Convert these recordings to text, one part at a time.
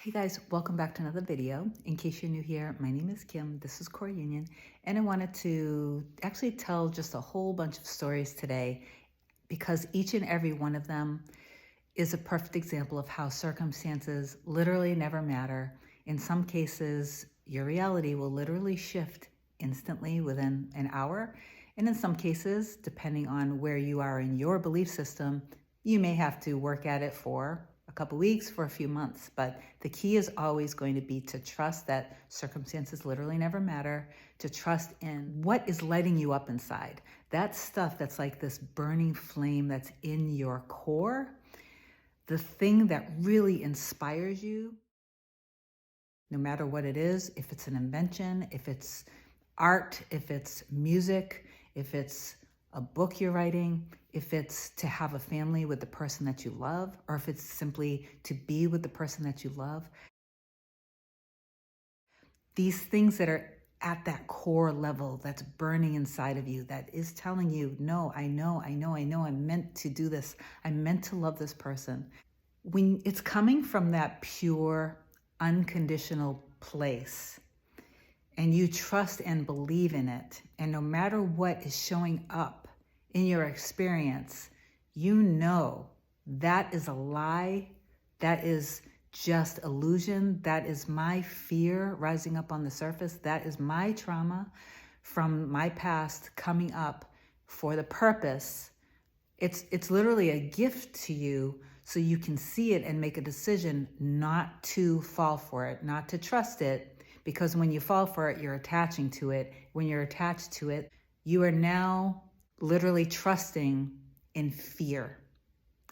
Hey guys, welcome back to another video. In case you're new here, my name is Kim, this is Core Union, and I wanted to actually tell just a whole bunch of stories today because each and every one of them is a perfect example of how circumstances literally never matter. In some cases, your reality will literally shift instantly within an hour. And in some cases, depending on where you are in your belief system, you may have to work at it for a couple weeks, for a few months. But the key is always going to be to trust that circumstances literally never matter, to trust in what is lighting you up inside. That stuff that's like this burning flame that's in your core, the thing that really inspires you, no matter what it is, if it's an invention, if it's art, if it's music, if it's a book you're writing, if it's to have a family with the person that you love, or if it's simply to be with the person that you love. These things that are at that core level that's burning inside of you, that is telling you, no, I know, I'm meant to do this. I'm meant to love this person. When it's coming from that pure, unconditional place, and you trust and believe in it, and no matter what is showing up in your experience, you know that is a lie, that is just illusion, that is my fear rising up on the surface, that is my trauma from my past coming up for the purpose. It's literally a gift to you so you can see it and make a decision not to fall for it, not to trust it. Because when you fall for it, you're attaching to it. When you're attached to it, you are now literally trusting in fear.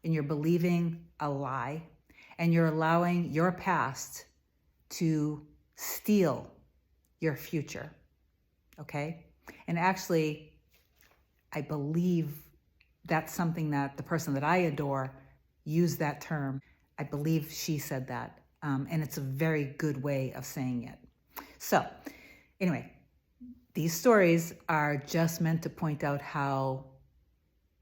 And you're believing a lie. And you're allowing your past to steal your future. Okay? And actually, I believe that's something that the person that I adore used that term. I believe she said that. And it's a very good way of saying it. So anyway, these stories are just meant to point out how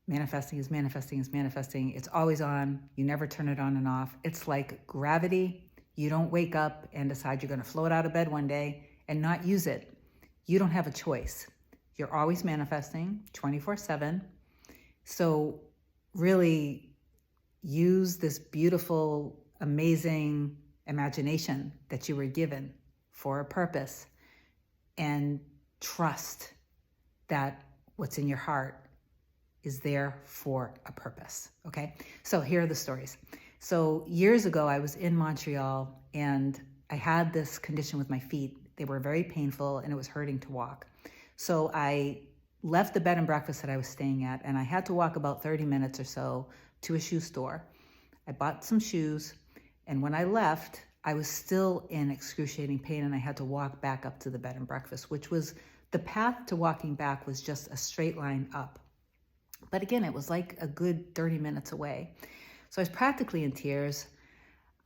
manifesting is manifesting is manifesting. It's always on. You never turn it on and off. It's like gravity. You don't wake up and decide you're going to float out of bed one day and not use it. You don't have a choice. You're always manifesting 24/7. So really use this beautiful, amazing imagination that you were given for a purpose, and trust that what's in your heart is there for a purpose, okay? So here are the stories. So years ago, I was in Montreal and I had this condition with my feet. They were very painful and it was hurting to walk. So I left the bed and breakfast that I was staying at, and I had to walk about 30 minutes or so to a shoe store. I bought some shoes, and when I left, I was still in excruciating pain, and I had to walk back up to the bed and breakfast, which was, the path to walking back was just a straight line up. But again, it was like a good 30 minutes away. So I was practically in tears.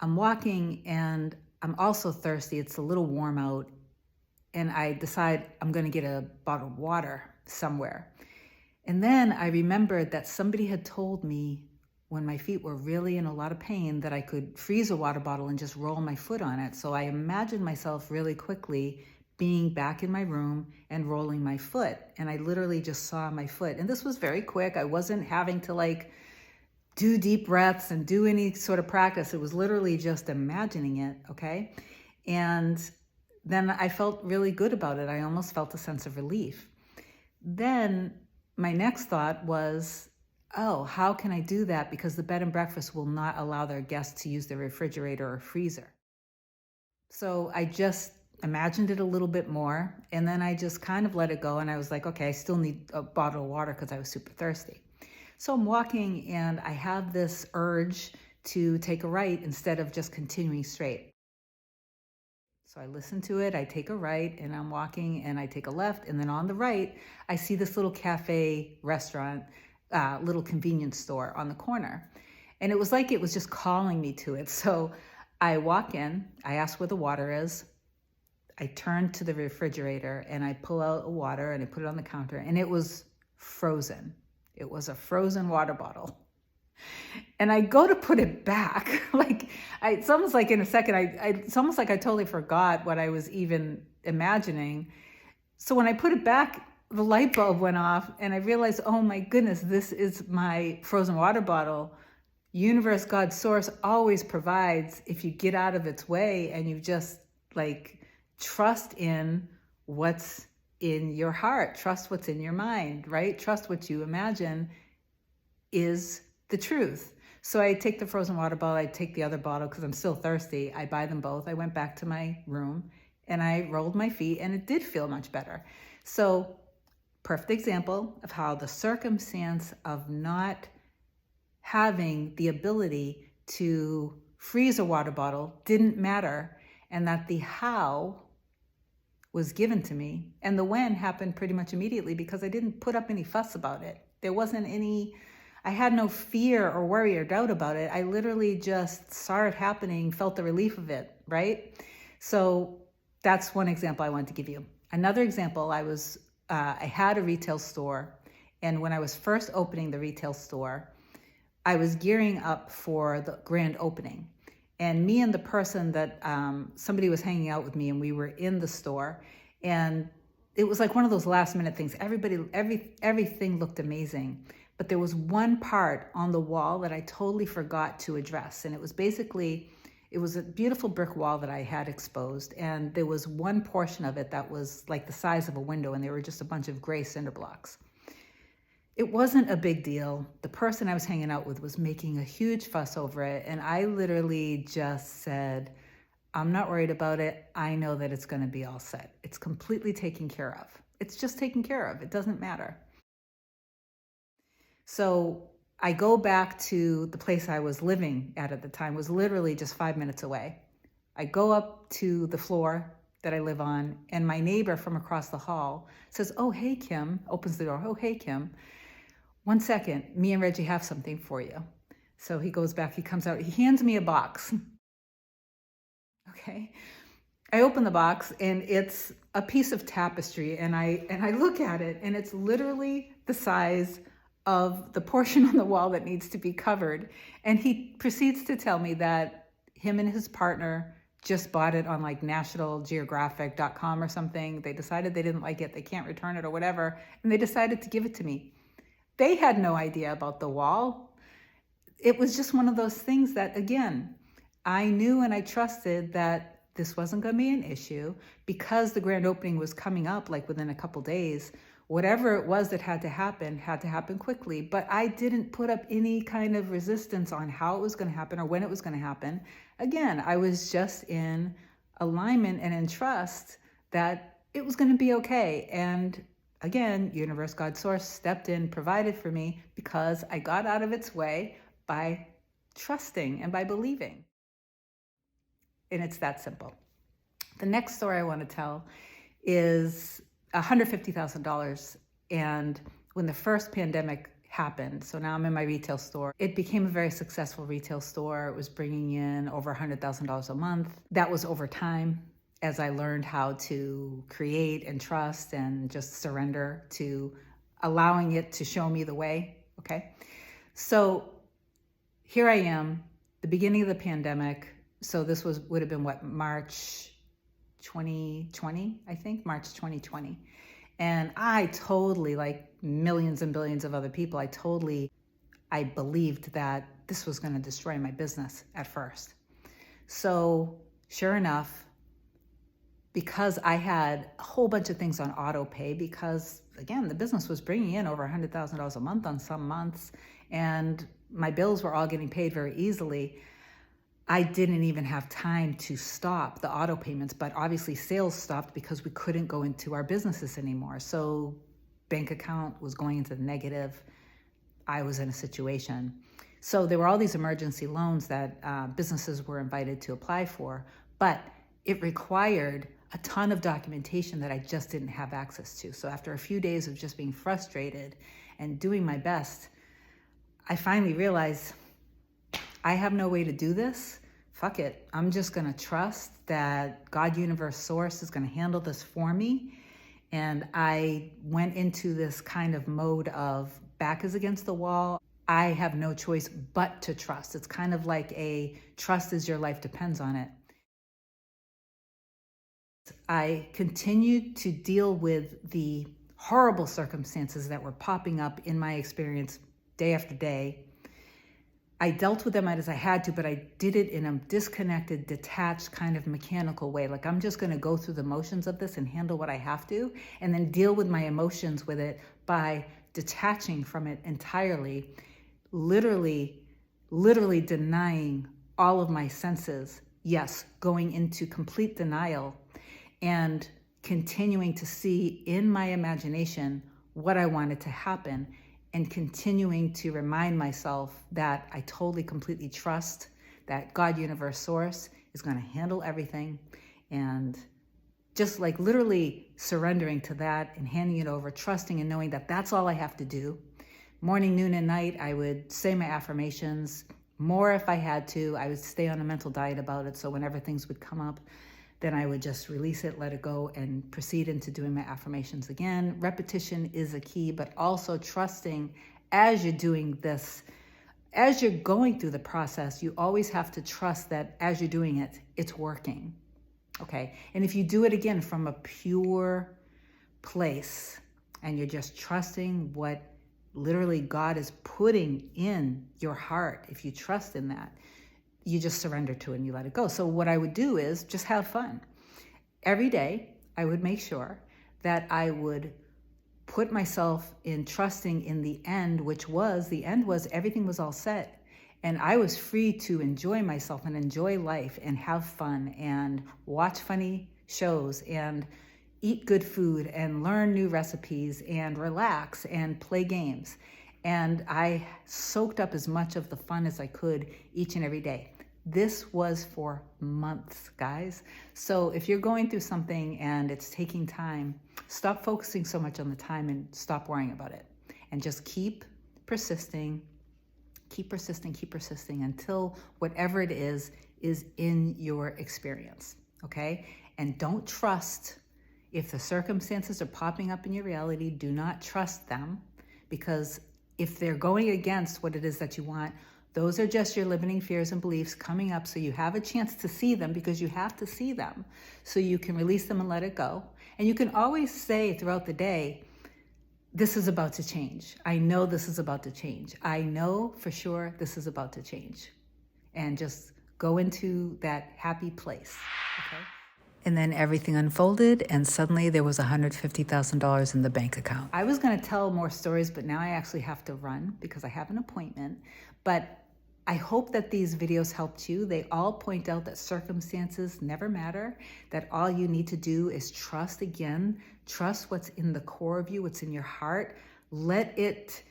I'm walking and I'm also thirsty. It's a little warm out. And I decide I'm going to get a bottle of water somewhere. And then I remembered that somebody had told me when my feet were really in a lot of pain that I could freeze a water bottle and just roll my foot on it. So I imagined myself really quickly being back in my room and rolling my foot. And I literally just saw my foot. And this was very quick. I wasn't having to like do deep breaths and do any sort of practice. It was literally just imagining it, okay? And then I felt really good about it. I almost felt a sense of relief. Then my next thought was, oh, how can I do that? Because the bed and breakfast will not allow their guests to use the refrigerator or freezer. So I just imagined it a little bit more, and then I just kind of let it go. And I was like, okay, I still need a bottle of water because I was super thirsty. So I'm walking and I have this urge to take a right instead of just continuing straight. So I listen to it, I take a right, and I'm walking and I take a left, and then on the right, I see this little cafe restaurant, little convenience store on the corner. And it was like it was just calling me to it. So I walk in, I ask where the water is, I turn to the refrigerator and I pull out a water and I put it on the counter, and it was frozen. It was a frozen water bottle. And I go to put it back. It's almost like in a second, it's almost like I totally forgot what I was even imagining. So when I put it back, the light bulb went off and I realized, oh my goodness, this is my frozen water bottle. Universe, God, source always provides if you get out of its way and you just trust in what's in your heart, trust what's in your mind, right? Trust what you imagine is the truth. So I take the frozen water bottle, I take the other bottle because I'm still thirsty. I buy them both. I went back to my room and I rolled my feet and it did feel much better. So perfect example of how the circumstance of not having the ability to freeze a water bottle didn't matter, and that the how was given to me, and the when happened pretty much immediately because I didn't put up any fuss about it. There wasn't any, I had no fear or worry or doubt about it. I literally just saw it happening, felt the relief of it, right? So that's one example I wanted to give you. Another example, I had a retail store, and when I was first opening the retail store, I was gearing up for the grand opening. And me and the person that somebody was hanging out with me, and we were in the store, and it was like one of those last minute things. Everything looked amazing, but there was one part on the wall that I totally forgot to address. And it was a beautiful brick wall that I had exposed. And there was one portion of it that was like the size of a window, and there were just a bunch of gray cinder blocks. It wasn't a big deal. The person I was hanging out with was making a huge fuss over it. And I literally just said, I'm not worried about it. I know that it's going to be all set. It's completely taken care of. It's just taken care of. It doesn't matter. So I go back to the place I was living at the time, was literally just 5 minutes away. I go up to the floor that I live on, and my neighbor from across the hall says, oh, hey, Kim, opens the door. Oh, hey, Kim. 1 second, me and Reggie have something for you. So he goes back, he comes out, he hands me a box. Okay. I open the box and it's a piece of tapestry, and I look at it, and it's literally the size of the portion on the wall that needs to be covered. And he proceeds to tell me that him and his partner just bought it on nationalgeographic.com or something. They decided they didn't like it, they can't return it or whatever, and they decided to give it to me. They had no idea about the wall. It was just one of those things that, again, I knew and I trusted that this wasn't going to be an issue because the grand opening was coming up within a couple days. Whatever it was that had to happen quickly. But I didn't put up any kind of resistance on how it was going to happen or when it was going to happen. Again, I was just in alignment and in trust that it was going to be okay. And again, universe, God, source stepped in, provided for me because I got out of its way by trusting and by believing. And it's that simple. The next story I want to tell is $150,000. And when the first pandemic happened, so now I'm in my retail store, it became a very successful retail store. It was bringing in over $100,000 a month. That was over time as I learned how to create and trust and just surrender to allowing it to show me the way. Okay. So here I am, the beginning of the pandemic. So this would have been March 2020, I think, March 2020. And I totally, like millions and billions of other people, I believed that this was going to destroy my business at first. So sure enough, because I had a whole bunch of things on auto pay, because again, the business was bringing in over $100,000 a month on some months, and my bills were all getting paid very easily. I didn't even have time to stop the auto payments, but obviously sales stopped because we couldn't go into our businesses anymore. So bank account was going into the negative. I was in a situation. So there were all these emergency loans that businesses were invited to apply for, but it required a ton of documentation that I just didn't have access to. So after a few days of just being frustrated and doing my best, I finally realized I have no way to do this. Fuck it. I'm just going to trust that God, universe, source is going to handle this for me. And I went into this kind of mode of back is against the wall. I have no choice but to trust. It's kind of like a trust is your life depends on it. I continued to deal with the horrible circumstances that were popping up in my experience day after day. I dealt with them as I had to, but I did it in a disconnected, detached, kind of mechanical way. Like, I'm just going to go through the motions of this and handle what I have to, and then deal with my emotions with it by detaching from it entirely, literally denying all of my senses. Yes, going into complete denial and continuing to see in my imagination what I wanted to happen, and continuing to remind myself that I totally, completely trust that God, universe, source is going to handle everything, and just like literally surrendering to that and handing it over, trusting and knowing that that's all I have to do. Morning, noon, and night, I would say my affirmations more if I had to. I would stay on a mental diet about it, so whenever things would come up, then I would just release it, let it go, and proceed into doing my affirmations again. Repetition is a key, but also trusting as you're doing this, as you're going through the process, you always have to trust that as you're doing it, it's working, okay? And if you do it again from a pure place and you're just trusting what literally God is putting in your heart, if you trust in that, you just surrender to it and you let it go. So what I would do is just have fun. Every day, I would make sure that I would put myself in trusting in the end, which was, the end was everything was all set. And I was free to enjoy myself and enjoy life and have fun and watch funny shows and eat good food and learn new recipes and relax and play games. And I soaked up as much of the fun as I could each and every day. This was for months, guys. So if you're going through something and it's taking time, stop focusing so much on the time and stop worrying about it. And just keep persisting until whatever it is in your experience, okay? And don't trust, if the circumstances are popping up in your reality, do not trust them, because if they're going against what it is that you want, those are just your limiting fears and beliefs coming up, so you have a chance to see them, because you have to see them so you can release them and let it go. And you can always say throughout the day, this is about to change. I know this is about to change. I know for sure this is about to change. And just go into that happy place, okay? And then everything unfolded, and suddenly there was $150,000 in the bank account. I was going to tell more stories, but now I actually have to run because I have an appointment. But I hope that these videos helped you. They all point out that circumstances never matter, that all you need to do is trust again. Trust what's in the core of you, what's in your heart. Let it,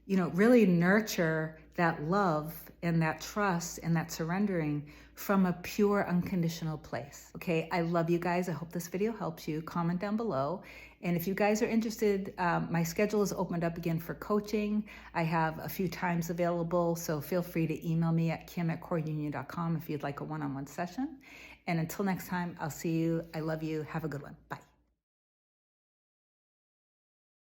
really nurture that love and that trust and that surrendering from a pure, unconditional place. Okay, I love you guys. I hope this video helps you. Comment down below. And if you guys are interested, my schedule is opened up again for coaching. I have a few times available, so feel free to email me at kim@coreunion.com if you'd like a one-on-one session. And until next time, I'll see you. I love you. Have a good one. Bye.